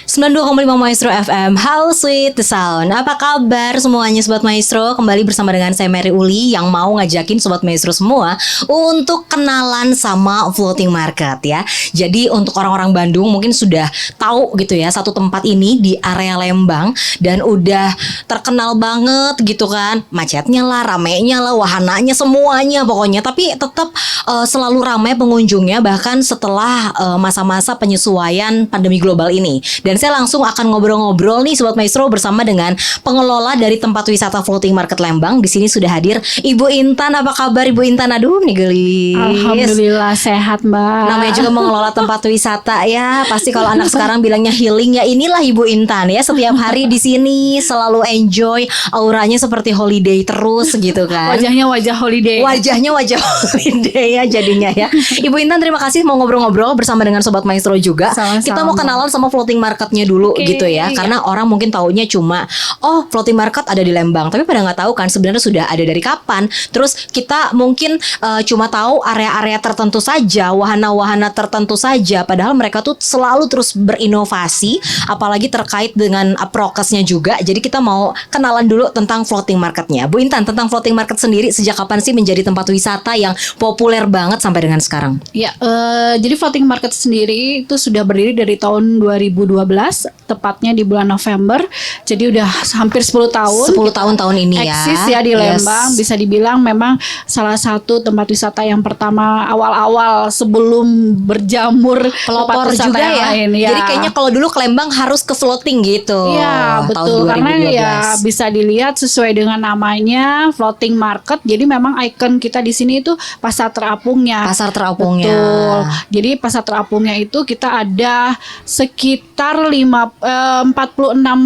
92,5 Maestro FM. How sweet the sound. Apa kabar semuanya Sobat Maestro? Kembali bersama dengan saya Mary Uli yang mau ngajakin Sobat Maestro semua untuk kenalan sama floating market ya. Jadi untuk orang-orang Bandung mungkin sudah tahu gitu ya, satu tempat ini di area Lembang dan udah terkenal banget gitu kan. Macetnya lah, ramenya lah, wahananya semuanya pokoknya. Tapi tetap selalu ramai pengunjungnya bahkan setelah masa-masa penyesuaian pandemi global ini. Dan saya langsung akan ngobrol-ngobrol nih Sobat Maestro bersama dengan pengelola dari tempat wisata Floating Market Lembang. Di sini sudah hadir Ibu Intan. Apa kabar Ibu Intan? Aduh nih gelis. Alhamdulillah sehat Mbak. Namanya juga mengelola tempat wisata ya. Pasti kalau anak sekarang bilangnya healing ya, inilah Ibu Intan ya. Setiap hari di sini selalu enjoy, auranya seperti holiday terus gitu kan. Wajahnya wajah holiday. Wajahnya wajah holiday ya jadinya ya. Ibu Intan terima kasih mau ngobrol-ngobrol bersama dengan Sobat Maestro juga. Sama-sama. Kita mau kenalan sama floating marketnya dulu gitu ya. Karena orang mungkin taunya cuma floating market ada di Lembang, tapi pada nggak tahu kan sebenarnya sudah ada dari kapan. Terus kita mungkin cuma tahu area-area tertentu saja, wahana-wahana tertentu saja, padahal mereka tuh selalu terus berinovasi, apalagi terkait dengan prokesnya juga. Jadi kita mau kenalan dulu tentang floating marketnya. Bu Intan, tentang floating market sendiri sejak kapan sih menjadi tempat wisata yang populer banget sampai dengan sekarang? Ya, jadi floating market sendiri itu sudah berdiri dari tahun 2012, tepatnya di bulan November. Jadi udah hampir 10 tahun. 10 tahun ini ya. Eksis ya di Lembang. Bisa dibilang memang salah satu tempat wisata yang pertama awal-awal sebelum berjamur pelopor juga ya. Lain, ya. Jadi kayaknya kalau dulu ke Lembang harus ke floating gitu. Iya betul, karena ya bisa dilihat sesuai dengan namanya floating market. Jadi memang ikon kita di sini itu pasar terapungnya. Pasar terapungnya. Betul. Jadi pasar terapungnya itu kita ada sekitar 46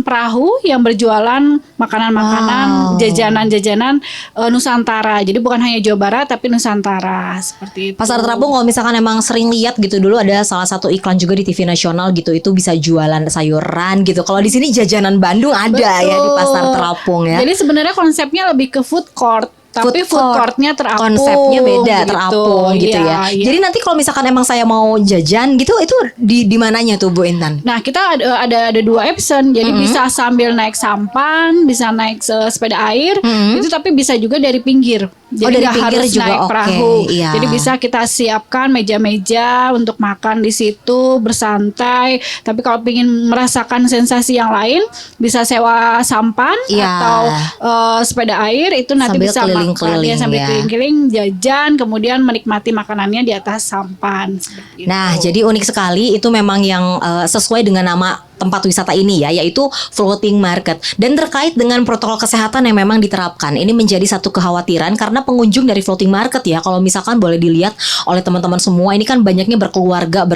perahu yang berjualan makanan-makanan, jajanan-jajanan Nusantara. Jadi bukan hanya Jawa Barat tapi Nusantara seperti itu. Pasar terapung kalau misalkan emang sering lihat gitu, dulu ada salah satu iklan juga di TV nasional gitu, itu bisa jualan sayuran gitu. Kalau di sini jajanan Bandung ada. Betul. Ya di pasar terapung ya. Jadi sebenarnya konsepnya lebih ke food court. Tapi food courtnya terapung, konsepnya beda gitu. Terapung gitu ya. Jadi nanti kalau misalkan emang saya mau jajan gitu, itu di mananya tuh Bu Intan? Nah kita ada dua option. Jadi bisa sambil naik sampan, bisa naik sepeda air, itu tapi bisa juga dari pinggir. Jadi dari nggak pinggir harus juga naik perahu. Iya. Jadi bisa kita siapkan meja-meja untuk makan di situ bersantai. Tapi kalau ingin merasakan sensasi yang lain, bisa sewa sampan atau sepeda air. Itu nanti sambil bisa keliling-keliling sambil keliling-keliling jajan, kemudian menikmati makanannya di atas sampan. Nah, jadi unik sekali itu memang yang sesuai dengan nama tempat wisata ini ya, yaitu floating market. Dan terkait dengan protokol kesehatan yang memang diterapkan, ini menjadi satu kekhawatiran karena pengunjung dari floating market ya, kalau misalkan boleh dilihat oleh teman-teman semua, ini kan banyaknya berkeluarga,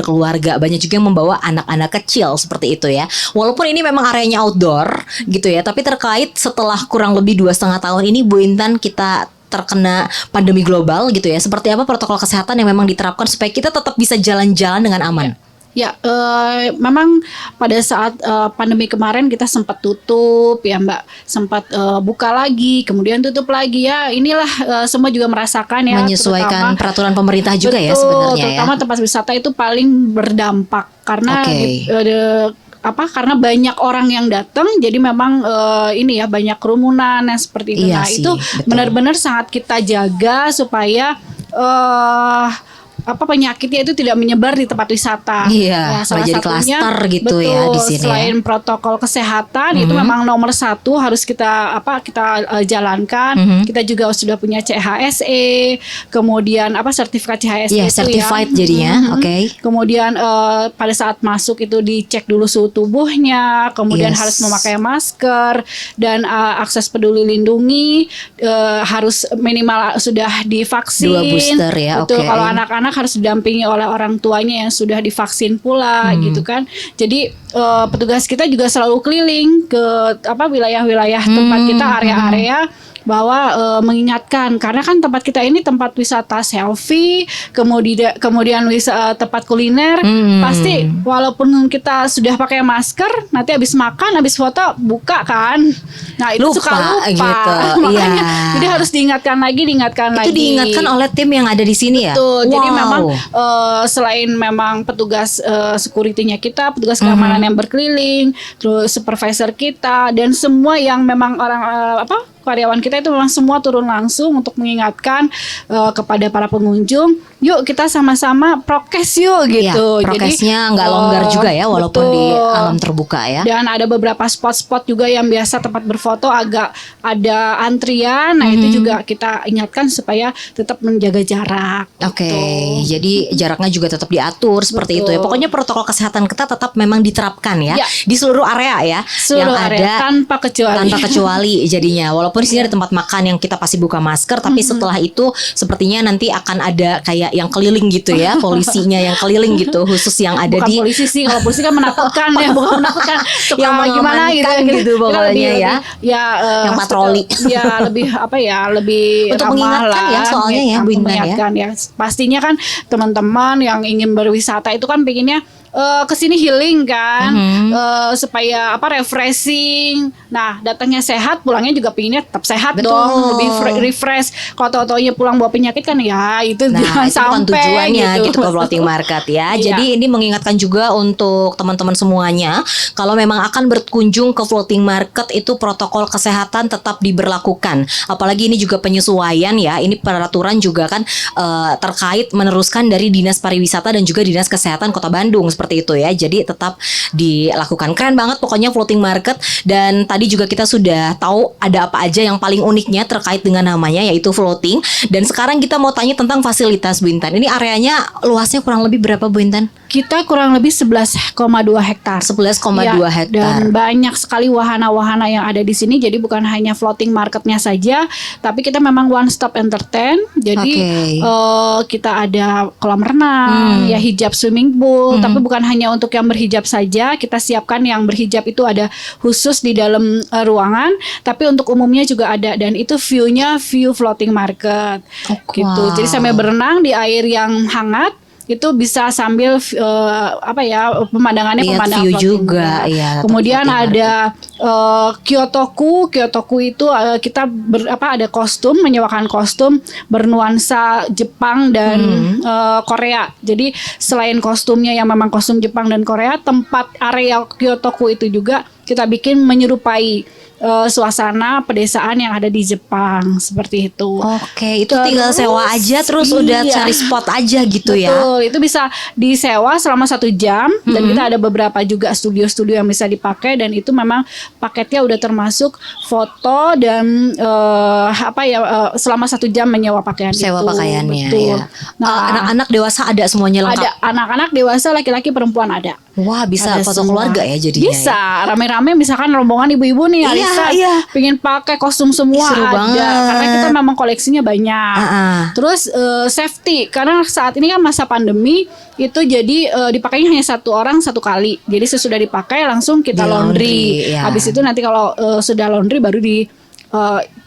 banyak juga yang membawa anak-anak kecil seperti itu ya. Walaupun ini memang areanya outdoor gitu ya, tapi terkait setelah kurang lebih 2,5 tahun ini Bu Intan kita terkena pandemi global gitu ya, seperti apa protokol kesehatan yang memang diterapkan supaya kita tetap bisa jalan-jalan dengan aman? Ya, memang pada saat pandemi kemarin kita sempat tutup ya Mbak, sempat buka lagi, kemudian tutup lagi ya. Inilah semua juga merasakan ya. Menyesuaikan peraturan pemerintah juga ya sebenarnya. Terutama tempat wisata itu paling berdampak karena karena banyak orang yang datang, jadi memang ini ya banyak kerumunan yang seperti itu. Iya nah sih, itu betul. Benar-benar sangat kita jaga supaya penyakitnya itu tidak menyebar di tempat wisata. Iya, salah jadi satunya klaster gitu betul, ya di sini. Selain protokol kesehatan itu memang nomor 1 harus kita jalankan. Kita juga sudah punya CHSE, kemudian sertifikat CHSE itu certified jadinya. Oke. Kemudian pada saat masuk itu dicek dulu suhu tubuhnya, kemudian harus memakai masker dan akses peduli lindungi harus minimal sudah divaksin. 2 booster ya. Betul. Kalau anak-anak harus didampingi oleh orang tuanya yang sudah divaksin pula gitu kan. Jadi petugas kita juga selalu keliling ke wilayah-wilayah tempat kita, area-area bahwa mengingatkan, karena kan tempat kita ini tempat wisata selfie, kemudian tempat kuliner, pasti walaupun kita sudah pakai masker, nanti habis makan, habis foto buka kan. Nah itu suka lupa gitu. makanya Iya. jadi harus diingatkan lagi Itu diingatkan oleh tim yang ada di sini ya. Betul. Jadi Wow. memang selain memang petugas security-nya kita, petugas keamanan yang berkeliling, terus supervisor kita dan semua yang memang orang karyawan kita itu memang semua turun langsung untuk mengingatkan kepada para pengunjung, yuk kita sama-sama prokes yuk gitu. Iya, prokesnya nggak longgar juga ya, walaupun di alam terbuka ya. Dan ada beberapa spot-spot juga yang biasa tempat berfoto agak ada antrian. Nah itu juga kita ingatkan supaya tetap menjaga jarak. Oke, gitu. jadi jaraknya juga tetap diatur seperti itu ya. Betul. Pokoknya protokol kesehatan kita tetap memang diterapkan ya, Ya. di seluruh area ya, Seluruh yang area ada tanpa kecuali jadinya. Walaupun di sini ada tempat makan yang kita pasti buka masker, tapi setelah itu sepertinya nanti akan ada kayak yang keliling gitu ya, polisinya yang keliling gitu, khusus yang ada Bukan di polisi sih, kalau polisi kan menakutkan ya, bukan menakutkan, suka Yang gimana mengamankan gitu, gitu pokoknya ya. ya Yang patroli. ya lebih apa ya, lebih Untuk ramah mengingatkan lah, ya soalnya ya, Bu Intan ya. mengingatkan ya. Pastinya kan teman-teman yang ingin berwisata itu kan pengennya kesini healing kan, supaya refreshing. Nah datangnya sehat, pulangnya juga pengennya tetap sehat. Betul. dong, lebih refresh. Kalau tau-taunya pulang bawa penyakit kan ya itu Nah, jangan itu bukan sampai tujuannya gitu ke floating market ya. Iya. Jadi ini mengingatkan juga untuk teman-teman semuanya, kalau memang akan berkunjung ke floating market itu protokol kesehatan tetap diberlakukan. Apalagi ini juga penyesuaian ya. Ini peraturan juga kan terkait meneruskan dari Dinas Pariwisata dan juga Dinas Kesehatan Kota Bandung seperti itu ya. Jadi tetap dilakukan. Keren banget pokoknya floating market. Dan tadi juga kita sudah tahu ada apa aja yang paling uniknya terkait dengan namanya, yaitu floating. Dan sekarang kita mau tanya tentang fasilitas, Bu Intan. Ini areanya luasnya kurang lebih berapa, Bu Intan? Kita kurang lebih 11,2 hektar. 11,2 hektar. Dan banyak sekali wahana-wahana yang ada di sini. Jadi bukan hanya floating marketnya saja, tapi kita memang one stop entertain. Jadi kita ada kolam renang, ya hijab swimming pool. Tapi bukan hanya untuk yang berhijab saja. Kita siapkan yang berhijab itu ada khusus di dalam ruangan. Tapi untuk umumnya juga ada. Dan itu view-nya view floating market. Gitu. Wow. Jadi sambil berenang di air yang hangat. Itu bisa sambil pemandangannya Lihat pemandangan view floating juga, juga. iya, tetap Kemudian floating ada Kyotoku itu kita ada kostum, menyewakan kostum bernuansa Jepang dan Korea. Jadi selain kostumnya yang memang kostum Jepang dan Korea, tempat area Kyotoku itu juga kita bikin menyerupai suasana pedesaan yang ada di Jepang seperti itu. Oke, itu tinggal sewa aja terus udah iya. cari spot aja gitu ya. Betul, itu bisa disewa selama 1 jam dan kita ada beberapa juga studio-studio yang bisa dipakai dan itu memang paketnya udah termasuk foto dan selama 1 jam menyewa pakaian Sewa itu. pakaiannya Betul. ya. Anak-anak dewasa ada semuanya lengkap. Ada anak-anak dewasa, laki-laki, perempuan ada. Wah, bisa Ada foto semua. keluarga ya jadinya. Bisa rame-rame misalkan rombongan ibu-ibu nih Iya, Alisa iya. pengen pakai kostum semua Seru ada banget. karena kita memang koleksinya banyak. Terus safety karena saat ini kan masa pandemi itu jadi dipakainya hanya 1 orang 1 kali. Jadi sesudah dipakai langsung kita Di laundry, laundry. ya. Habis itu nanti kalau sudah laundry baru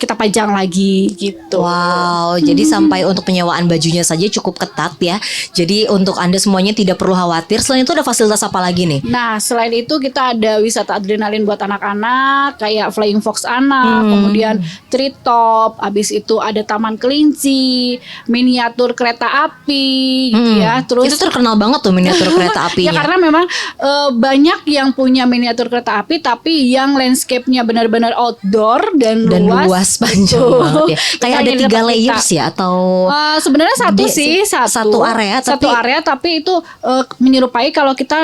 kita pajang lagi gitu. Wow, jadi sampai untuk penyewaan bajunya saja cukup ketat ya. Jadi untuk Anda semuanya tidak perlu khawatir. Selain itu ada fasilitas apa lagi nih? Nah, selain itu kita ada wisata adrenalin buat anak-anak, kayak Flying Fox anak, kemudian treetop, habis itu ada taman kelinci, miniatur kereta api, gitu ya. Terus Itu terkenal banget tuh miniatur kereta apinya. ya karena memang banyak yang punya miniatur kereta api, tapi yang landscape-nya benar-benar outdoor dan luas panjang Betul. banget ya. Kayak ada Kita ini 3 tempat layers kita. ya atau Sebenarnya satu Di- sih satu area, satu tapi- area tapi itu menyerupai kalau kita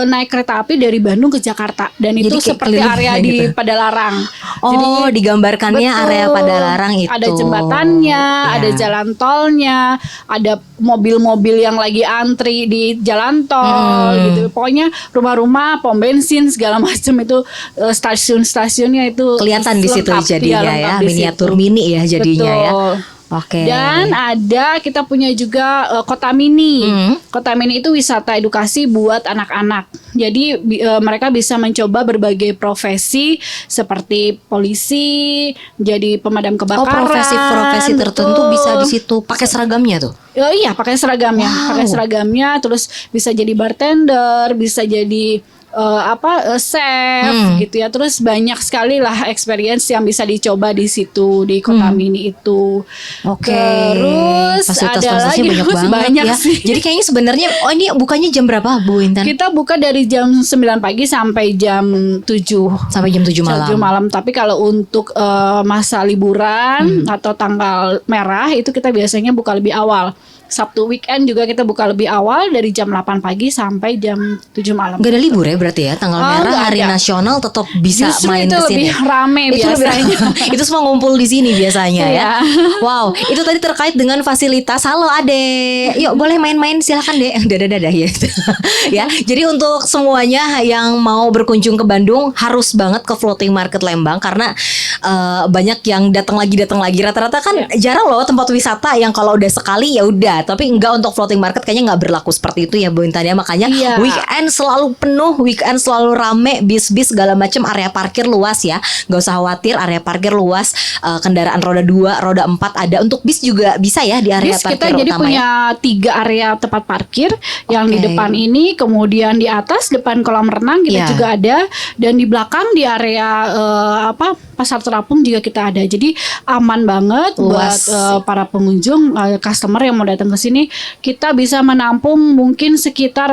naik kereta api dari Bandung ke Jakarta dan itu Jadi kayak seperti keliling area gitu. di Padalarang. Oh, digambarkannya betul, area Padalarang itu. ada jembatannya, Ya. ada jalan tolnya, ada mobil-mobil yang lagi antri di jalan tol gitu. Pokoknya rumah-rumah, pom bensin segala macam itu stasiun-stasiunnya itu Kelihatan di situ lengkap, jadinya iya, lengkap ya, di miniatur situ. mini ya jadinya ya. Betul. Oke. Dan ada kita punya juga kota mini. Kota mini itu wisata edukasi buat anak-anak. Jadi mereka bisa mencoba berbagai profesi seperti polisi, jadi pemadam kebakaran. profesi-profesi tertentu betul. bisa di situ pakai seragamnya tuh. Iya, pakai seragamnya, Wow. pakai seragamnya. Terus bisa jadi bartender, bisa jadi safe gitu ya. Terus banyak sekali lah experience yang bisa dicoba di situ di Kota Mini itu. Oke. Terus ada lagi banyak banget banyak ya. sih. Jadi kayaknya sebenarnya ini bukannya jam berapa Bu Intan? Kita buka dari jam 9 pagi sampai jam 7 Sampai jam 7 malam. 7 malam. Tapi kalau untuk masa liburan atau tanggal merah itu kita biasanya buka lebih awal. Sabtu weekend juga kita buka lebih awal dari jam 8 pagi sampai jam 7 malam. Gak ada libur ya berarti ya? Tanggal merah hari nasional tetap bisa Justru main itu ke sini. lebih rame biasanya. Itu semua ngumpul di sini biasanya ya. Iya. Wow, itu tadi terkait dengan fasilitas. Halo Ade, yuk boleh main-main silakan deh. Dadah ya. Ya, jadi untuk semuanya yang mau berkunjung ke Bandung harus banget ke Floating Market Lembang karena banyak yang datang lagi. Rata-rata kan jarang loh tempat wisata yang kalau udah sekali ya udah. Tapi enggak untuk floating market kayaknya nggak berlaku seperti itu ya Bu Intan ya. Makanya weekend selalu penuh, weekend selalu rame, bis-bis segala macam, area parkir luas ya. Nggak usah khawatir, area parkir luas, kendaraan roda 2, roda 4 ada. Untuk bis juga bisa ya di area bis parkir kita utama. jadi punya 3 area tempat parkir yang di depan ini, kemudian di atas depan kolam renang kita juga ada, dan di belakang di area Pasar Terapung juga kita ada. Jadi aman banget luas buat para pengunjung, customer yang mau datang ke sini. Kita bisa menampung mungkin sekitar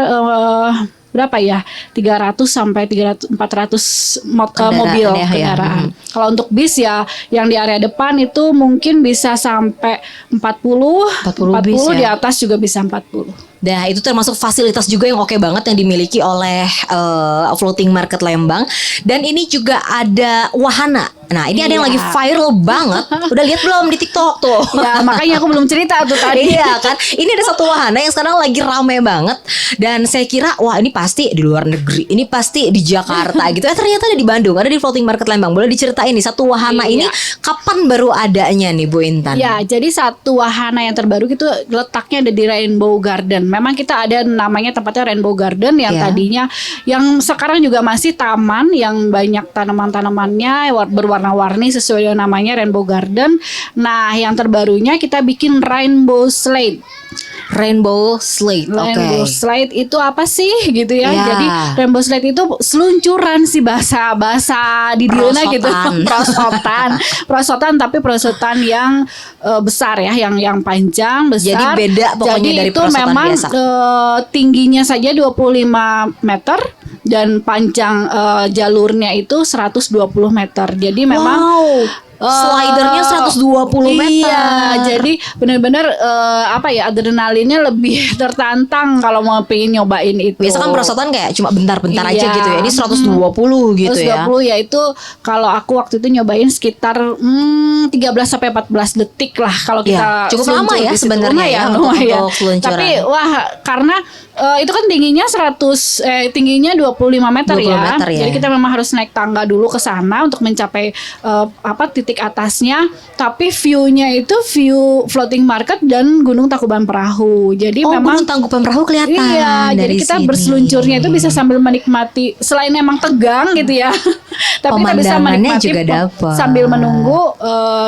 berapa ya? 300 sampai 400 mobil kendaraan. Kalau untuk bis ya yang di area depan itu mungkin bisa sampai 40 bis, di atas juga bisa 40. Nah itu termasuk fasilitas juga yang oke banget yang dimiliki oleh Floating Market Lembang. Dan ini juga ada wahana. Nah ini ada yang lagi viral banget. Udah lihat belum di TikTok tuh? Ya makanya aku belum cerita tuh tadi. Iya kan. Ini ada satu wahana yang sekarang lagi rame banget. Dan saya kira wah ini pasti di luar negeri, ini pasti di Jakarta gitu. Ternyata ada di Bandung, ada di Floating Market Lembang. Boleh diceritain nih satu wahana ini kapan baru adanya nih Bu Intan? Ya jadi satu wahana yang terbaru itu letaknya ada di Rainbow Garden. Memang kita ada namanya tempatnya Rainbow Garden yang tadinya, yang sekarang juga masih taman yang banyak tanaman-tanamannya berwarna-warni sesuai dengan namanya Rainbow Garden. Nah yang terbarunya kita bikin Rainbow Slide. Rainbow Slide. Rainbow Slide itu apa sih gitu ya? Jadi Rainbow Slide itu seluncuran sih bahasa di Diona gitu. Prosotan tapi prosotan yang besar ya, yang panjang besar. Jadi beda pokoknya jadi dari itu prosotan memang biasa. Tingginya saja 25 meter dan panjang jalurnya itu 120 meter. Jadi memang slidernya 120 meter. Iya, jadi benar-benar adrenalinnya lebih tertantang kalau mau pengen nyobain itu. Biasa kan perosotan kayak cuma bentar-bentar aja gitu ya. Ini 120 gitu ya. 120 ya itu kalau aku waktu itu nyobain sekitar 13 sampai 14 detik lah kalau kita cukup lama ya sebenarnya ya untuk seluncuran. Tapi karena itu kan tingginya 25 meter ya. Jadi kita memang harus naik tangga dulu ke sana untuk mencapai titik atasnya, tapi view-nya itu view Floating Market dan Gunung Tangkuban Perahu. Jadi memang Gunung Tangkuban Perahu kelihatan. Iya, jadi kita berseluncurnya itu bisa sambil menikmati, selain emang tegang gitu ya. Tapi kita bisa menikmati juga sambil menunggu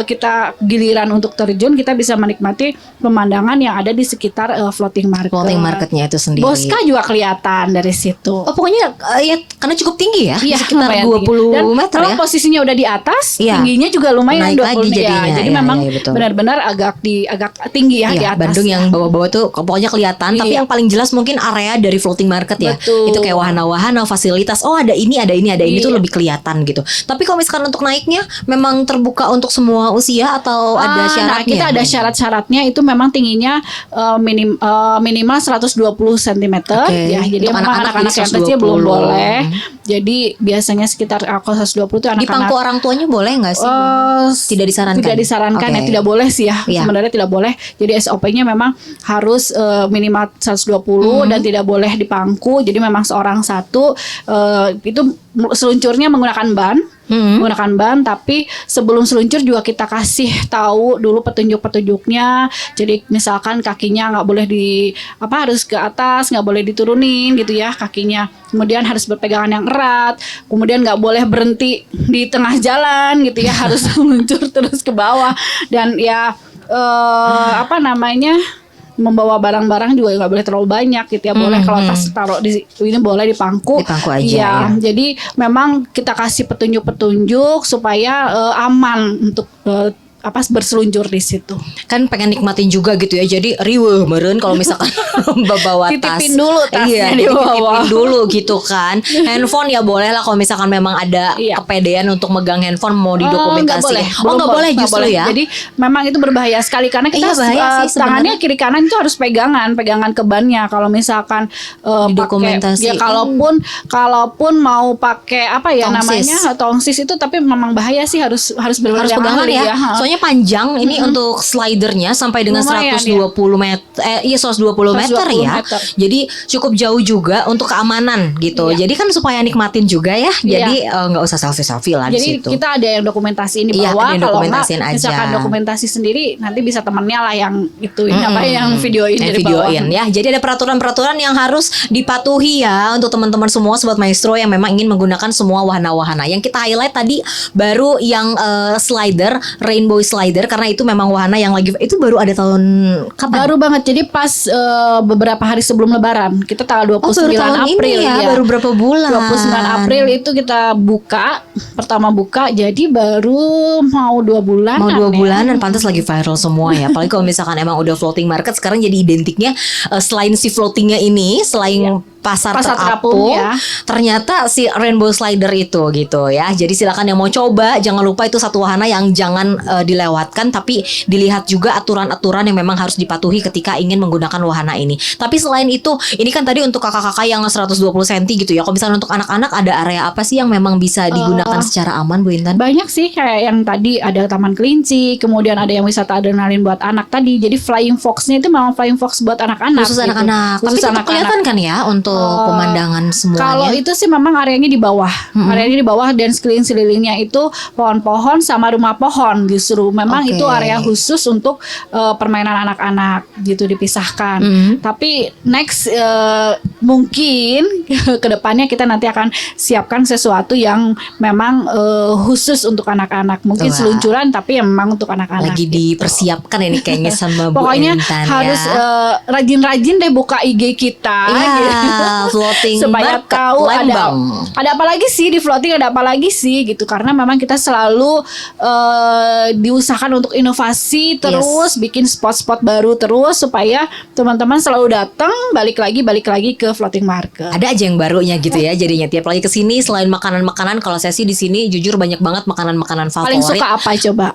kita giliran untuk terjun, kita bisa menikmati pemandangan yang ada di sekitar Floating Market. Floating Marketnya itu sendiri. Bosca juga kelihatan dari situ. Pokoknya karena cukup tinggi ya, sekitar 20 dan meter kalau posisinya udah di atas, tingginya juga lumayan naik lagi jadinya. Jadi memang benar-benar agak tinggi ya di atas. Bandung yang bawah-bawah tuh pokoknya kelihatan. Tapi yang paling jelas mungkin area dari Floating Market ya. Betul. Itu kayak wahana-wahana, fasilitas. Oh ada ini tuh lebih kelihatan gitu. Tapi kalau misalkan untuk naiknya memang terbuka untuk semua usia atau ada syaratnya? Nah, kita ada syarat-syaratnya, itu memang tingginya minimal 120 cm ya. Jadi untuk memang anak-anak yang kecil belum boleh. Jadi biasanya sekitar 120 itu anak-anak. Di pangku orang tuanya boleh nggak sih? Tidak disarankan. Tidak disarankan ya, tidak boleh sih ya. Sebenarnya tidak boleh. Jadi SOP-nya memang harus minimal 120 dan tidak boleh di pangku. Jadi memang seorang satu. Itu seluncurnya menggunakan ban, tapi sebelum seluncur juga kita kasih tahu dulu petunjuk-petunjuknya. Jadi misalkan kakinya nggak boleh harus ke atas, nggak boleh diturunin gitu ya kakinya. Kemudian harus berpegangan yang erat. Kemudian nggak boleh berhenti di tengah jalan gitu ya, harus meluncur terus ke bawah. Dan ya membawa barang-barang juga nggak boleh terlalu banyak gitu ya. Boleh kalau tas taruh di ini boleh di pangku. Di pangku aja Iya, ya. jadi memang kita kasih petunjuk-petunjuk supaya aman untuk berseluncur di situ. Kan pengen nikmatin juga gitu ya. Jadi riweuh meureun kalau misalkan bawa tas. Titipin dulu tasnya Iya, di jadi bawah. titipin dulu gitu kan. Handphone ya boleh lah kalau misalkan memang ada Iya. kepedean untuk megang handphone mau Nggak boleh. didokumentasi. Nggak boleh Nggak justru boleh. ya. Jadi memang itu berbahaya sekali karena kita Iya, bahaya sih tangannya sebenarnya. kiri kanan itu harus pegangan ke bannya. Kalau misalkan pakai Didokumentasiin. ya kalaupun mau pakai apa ya Tongsis. namanya tongsis itu, tapi memang bahaya sih, harus benar-benar Harus yang pegangan ahli ya. ha. Soalnya panjang ini untuk slidernya sampai dengan Lumayan, 120 meter. Iya 120 meter 120 ya. meter. Jadi cukup jauh juga untuk keamanan gitu. Iya. Jadi kan supaya nikmatin juga ya. Jadi nggak usah selfie lah di Jadi situ. kita ada yang dokumentasiin di Iya, bawah. ada yang Kalau nggak, dokumentasiin aja. misalkan dokumentasi sendiri, nanti bisa temennya lah yang ituin yang videoin dari bawah. videoin ya. Jadi ada peraturan-peraturan yang harus dipatuhi ya untuk teman-teman semua sobat maestro yang memang ingin menggunakan semua wahana-wahana. Yang kita highlight tadi baru yang slider, rainbow slider, karena itu memang wahana yang lagi itu baru ada tahun kapan? Baru banget. Jadi pas beberapa hari sebelum Lebaran, kita tanggal 29 baru tahun April ini ya, baru berapa bulan? 29 April itu kita pertama buka. Jadi baru mau 2 bulan. Mau 2 bulanan, pantas lagi viral semua ya. Apalagi kalau misalkan emang udah floating market, sekarang jadi identiknya selain si floatingnya ini, selain pasar terapung, ya. ternyata si rainbow slider itu gitu ya. Jadi silakan yang mau coba, jangan lupa itu satu wahana yang jangan dilewatkan, tapi dilihat juga aturan-aturan yang memang harus dipatuhi ketika ingin menggunakan wahana ini. Tapi selain itu, ini kan tadi untuk kakak-kakak yang 120 cm gitu ya. Kalau misalnya untuk anak-anak ada area apa sih yang memang bisa digunakan secara aman, Bu Intan? Banyak sih, kayak yang tadi ada Taman Kelinci, kemudian ada yang wisata adrenalin buat anak tadi. Jadi Flying Fox-nya itu memang Flying Fox buat anak-anak. Khusus gitu. anak-anak. Tapi Khusus tetap anak-anak. kelihatan kan ya untuk pemandangan semuanya. Kalau itu sih memang areanya di bawah. Areanya di bawah dan sekeliling-selilingnya itu pohon-pohon sama rumah pohon justru. Memang Oke. itu area khusus untuk permainan anak-anak gitu, dipisahkan. Tapi next mungkin kedepannya kita nanti akan siapkan sesuatu yang memang khusus untuk anak-anak. Mungkin Wah. seluncuran tapi yang memang untuk anak-anak. lagi gitu. dipersiapkan ini kayaknya sama Bu Pokoknya Intan harus ya. rajin-rajin deh buka IG kita. Iya, gitu. floating Supaya market tahu Lembang. ada apa lagi sih di floating, ada apa lagi sih gitu, karena memang kita selalu diusahakan untuk inovasi terus, bikin spot-spot baru terus supaya teman-teman selalu datang balik lagi ke floating market. Ada aja yang barunya gitu ya. Jadinya tiap lagi kesini selain makanan-makanan, kalau saya sih di sini jujur banyak banget makanan-makanan favorit. Paling suka apa coba?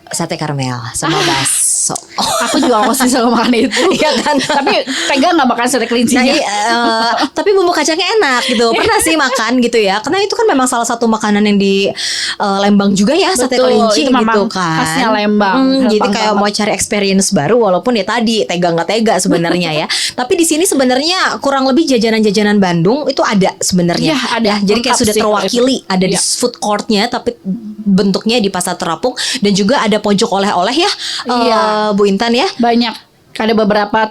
Sate karmel sama bakso. Aku juga masih selalu makan itu. Iya kan? Tapi tega nggak makan sate Nah, kelincinya? tapi bumbu kacangnya enak gitu. Pernah sih makan gitu ya. Karena itu kan memang salah satu makanan yang di Lembang juga ya, sate Betul, kelinci itu memang gitu kan. khasnya Lembang. Jadi Lembang kayak banget. mau cari experience baru, walaupun ya tadi tega nggak tega sebenarnya ya. Tapi di sini sebenarnya kurang lebih jajanan-jajanan Bandung itu ada sebenarnya. Iya, ada. Jadi kayak Lengkap sudah sih kalau terwakili itu. ada di Iya. food courtnya, tapi bentuknya di pasar terapung, dan juga ada pojok oleh-oleh ya, Iya. Bu Intan ya. Banyak, ada beberapa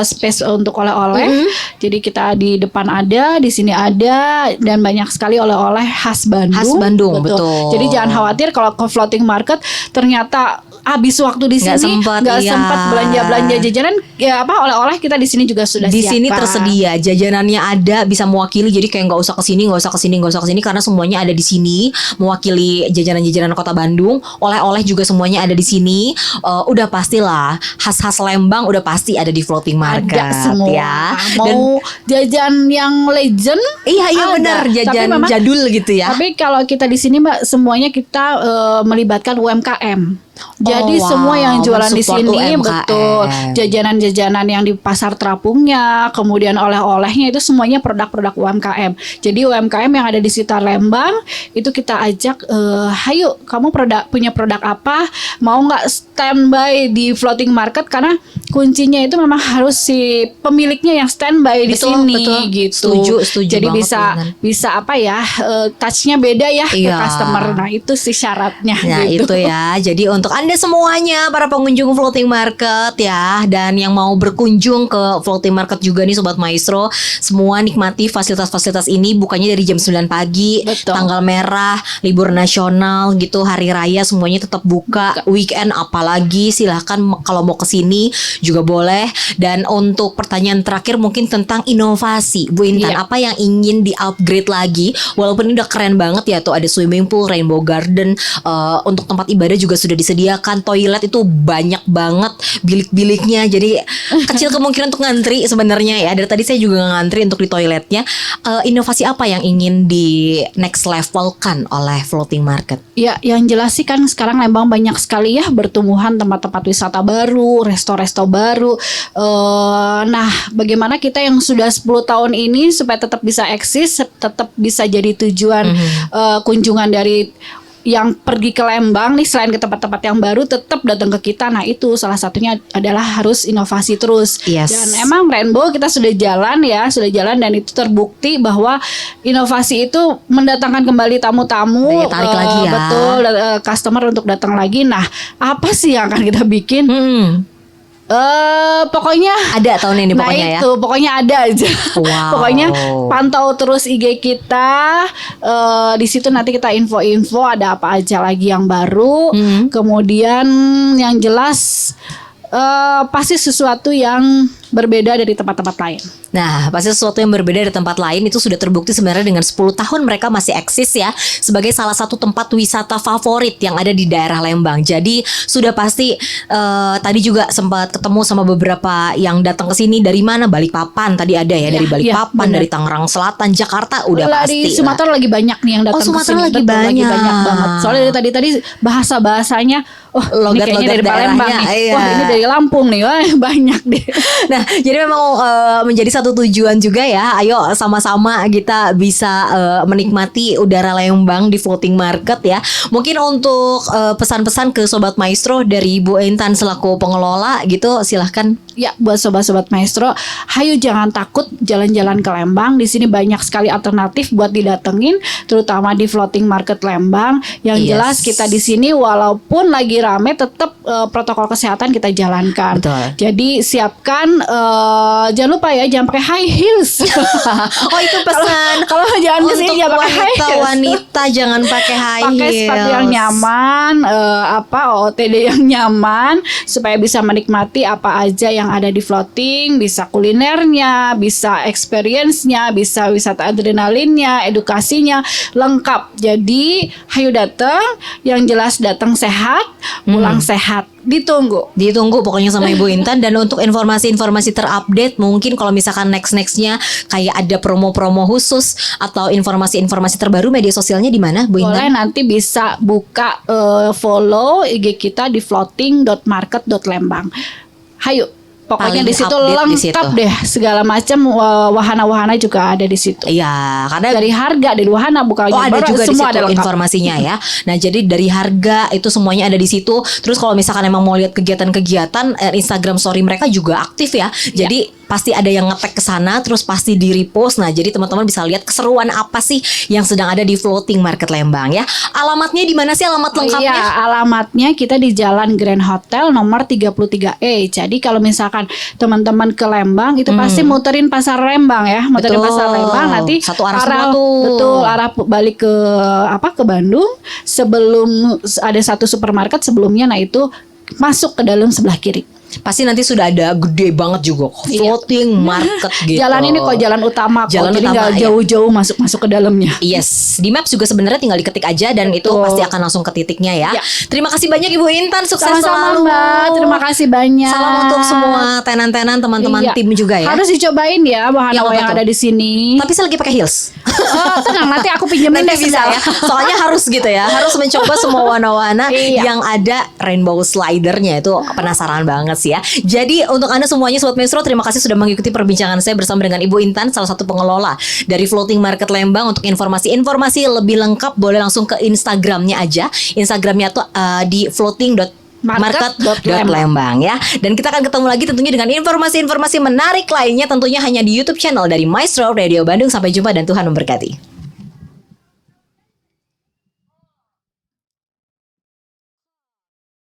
space untuk oleh-oleh. Jadi kita di depan ada, di sini ada, dan banyak sekali oleh-oleh khas Bandung. Khas Bandung, betul. Jadi jangan khawatir kalau ke floating market ternyata habis waktu di Nggak sini, sempat, nggak iya. sempat belanja jajanan ya oleh-oleh kita di sini juga sudah Di siapkan. sini tersedia, jajanannya ada, bisa mewakili. Jadi kayak nggak usah kesini, karena semuanya ada di sini, mewakili jajanan-jajanan kota Bandung. Oleh-oleh juga semuanya ada di sini. Udah pastilah khas-khas Lembang udah pasti ada di floating market Ada semua. ya. Dan Mau jajan yang legend? iya ada. benar, Tapi jajan memang- jadul gitu ya. Tapi kalau kita di sini Mbak, semuanya kita melibatkan UMKM. Jadi wow. semua yang jualan di Mensupport sini UMKM. betul, jajanan-jajanan yang di pasar terapungnya, kemudian oleh-olehnya itu semuanya produk-produk UMKM. Jadi UMKM yang ada di sekitar Lembang itu kita ajak, hayo kamu punya produk apa, mau nggak standby di floating market, karena kuncinya itu memang harus si pemiliknya yang standby di Betul, sini betul. gitu. Setuju Jadi banget, bisa Dengan. bisa apa ya, touchnya beda ya ke Iya. customer. Nah itu sih syaratnya Nah gitu. itu ya. Jadi untuk Anda semuanya para pengunjung floating market ya, dan yang mau berkunjung ke floating market juga nih Sobat Maestro, semua nikmati fasilitas-fasilitas ini. Bukannya dari jam 9 pagi, Betul. tanggal merah, libur nasional gitu, hari raya semuanya tetap buka. Weekend apalagi silahkan kalau mau kesini juga boleh. Dan untuk pertanyaan terakhir mungkin tentang inovasi Bu Intan, Iya. apa yang ingin di-upgrade lagi? Walaupun ini udah keren banget ya, tuh ada swimming pool, rainbow garden, untuk tempat ibadah juga sudah disediakan, toilet itu banyak banget bilik-biliknya, jadi kecil kemungkinan untuk ngantri sebenarnya ya. Dari tadi saya juga ngantri untuk di toiletnya. Inovasi apa yang ingin di next level kan oleh floating market? Ya, yang jelas sih kan sekarang Lembang banyak sekali ya bertumbuhan tempat-tempat wisata baru, resto-resto baru. Nah, bagaimana kita yang sudah 10 tahun ini supaya tetap bisa eksis, tetap bisa jadi tujuan kunjungan dari yang pergi ke Lembang nih, selain ke tempat-tempat yang baru tetap datang ke kita. Nah, itu salah satunya adalah harus inovasi terus. Yes. Dan emang Rainbow kita sudah jalan dan itu terbukti bahwa inovasi itu mendatangkan kembali tamu-tamu, Daya tarik lagi ya. betul, customer untuk datang lagi. Nah, apa sih yang akan kita bikin? Pokoknya Ada tahun ini pokoknya ya. itu pokoknya ada aja. Wow. Pokoknya pantau terus IG kita. Di situ nanti kita info-info ada apa aja lagi yang baru. Kemudian yang jelas pasti sesuatu yang berbeda dari tempat-tempat lain. Nah, pasti sesuatu yang berbeda dari tempat lain itu sudah terbukti sebenarnya dengan 10 tahun mereka masih eksis ya, sebagai salah satu tempat wisata favorit yang ada di daerah Lembang. Jadi sudah pasti tadi juga sempat ketemu sama beberapa yang datang ke sini dari mana? Balikpapan tadi ada ya, dari Balikpapan, bener. dari Tangerang Selatan, Jakarta udah Dari pasti. Sumatera lagi banyak nih yang datang ke Sumatera sini. lagi Betul, banyak. banget. Soalnya dari tadi bahasanya ini kayaknya Logat-logat dari Palembang daerahnya, nih. iya. Wah, ini dari Lampung nih. Wah, banyak deh. Nah, jadi memang menjadi satu tujuan juga ya. Ayo sama-sama kita bisa menikmati udara Lembang di floating market ya. Mungkin untuk pesan-pesan ke Sobat Maestro dari Bu Intan selaku pengelola gitu, silahkan. Ya, buat sobat-sobat Maestro, hayu jangan takut jalan-jalan ke Lembang. Di sini banyak sekali alternatif buat didatengin, terutama di floating market Lembang. Yang Yes. jelas kita di sini walaupun lagi rame, tetap protokol kesehatan kita jalankan. Betul. Jadi siapkan, jangan lupa ya, jangan pakai high heels. Oh, itu pesan. Kalau jalan ke sini Untuk jangan pakai high heels. wanita jangan pakai high Pakai heels. sepatu yang nyaman, OOTD yang nyaman, supaya bisa menikmati apa aja yang ada di floating, bisa kulinernya, bisa experience-nya, bisa wisata adrenalinnya, edukasinya, lengkap. Jadi, hayu datang, yang jelas datang sehat, pulang sehat. Ditunggu Pokoknya sama Ibu Intan. Dan untuk informasi-informasi terupdate, mungkin kalau misalkan next-nextnya kayak ada promo-promo khusus atau informasi-informasi terbaru, media sosialnya di mana Bu Boleh, Intan? nanti bisa buka follow IG kita di floating.market.lembang. Hayu, pokoknya Paling di situ update di lengkap situ. deh, segala macam wahana-wahana juga ada di situ. Iya, karena Dari harga, dari wahana, bukan ada juga di semua situ ada lengkap. informasinya ya. Nah, jadi dari harga itu semuanya ada di situ. Terus kalau misalkan emang mau lihat kegiatan-kegiatan, Instagram story mereka juga aktif ya. Jadi pasti ada yang nge-tag ke sana, terus pasti di repost. Nah, jadi teman-teman bisa lihat keseruan apa sih yang sedang ada di floating market Lembang ya. Alamatnya di mana sih, alamat lengkapnya? Iya, alamatnya kita di Jalan Grand Hotel nomor 33E. Jadi kalau misalkan teman-teman ke Lembang itu pasti muterin Pasar Lembang ya, muterin Betul. Pasar Lembang, nanti Satu arah semua tuh. Betul, arah balik ke ke Bandung. Sebelum ada satu supermarket sebelumnya, nah itu masuk ke dalam sebelah kiri. Pasti nanti sudah ada gede banget juga floating market gitu. Jalan ini kok jalan utama kok, Jalan jadi utama, nggak ya. jauh-jauh masuk ke dalamnya. Yes, di Maps juga sebenarnya tinggal diketik aja dan itu Betul. pasti akan langsung ke titiknya ya. Ya. Terima kasih banyak Ibu Intan, sukses Sama-sama selalu. Mbak, terima kasih banyak. Salam untuk semua tenan-tenan teman-teman Iya. tim juga ya. Harus dicobain ya wahana Yang apa yang tuh? ada di sini. Tapi saya lagi pakai heels. Tenang, nanti aku pinjemin Nanti deh bisa segala. ya. Soalnya harus gitu ya. Harus mencoba semua warna-warna Iya. yang ada rainbow slidernya. Itu penasaran banget sih ya. Jadi untuk Anda semuanya Sobat Maestro, terima kasih sudah mengikuti perbincangan saya bersama dengan Ibu Intan, salah satu pengelola dari Floating Market Lembang. Untuk informasi-informasi lebih lengkap boleh langsung ke Instagramnya aja. Instagramnya tuh di floating.market.lembang ya. Dan kita akan ketemu lagi tentunya dengan informasi-informasi menarik lainnya, tentunya hanya di YouTube channel dari Maestro Radio Bandung. Sampai jumpa dan Tuhan memberkati.